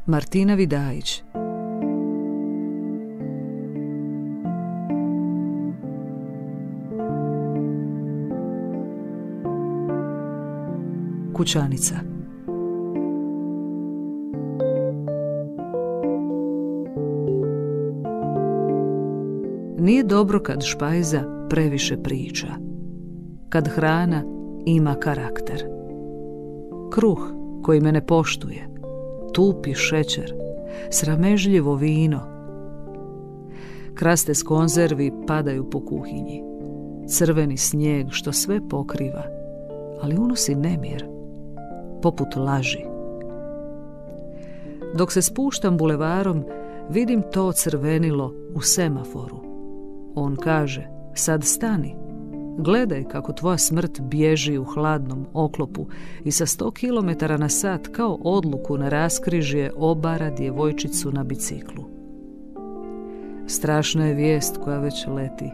Martina Vidajić. Kućanica. Nije dobro kad špajza previše priča, kad hrana ima karakter. Kruh koji me ne poštuje, tupi šećer, sramežljivo vino. Kraste s konzervi padaju po kuhinji, crveni snijeg što sve pokriva, ali unosi nemir, poput laži. Dok se spuštam bulevarom, vidim to crvenilo u semaforu. On kaže, sad stani, gledaj kako tvoja smrt bježi u hladnom oklopu i sa 100 km/h kao odluku na raskrižje obara djevojčicu na biciklu. Strašna je vijest koja već leti.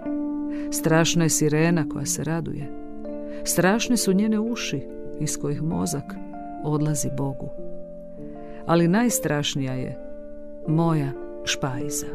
Strašna je sirena koja se raduje. Strašne su njene uši iz kojih mozak odlazi Bogu. Ali najstrašnija je moja špajza.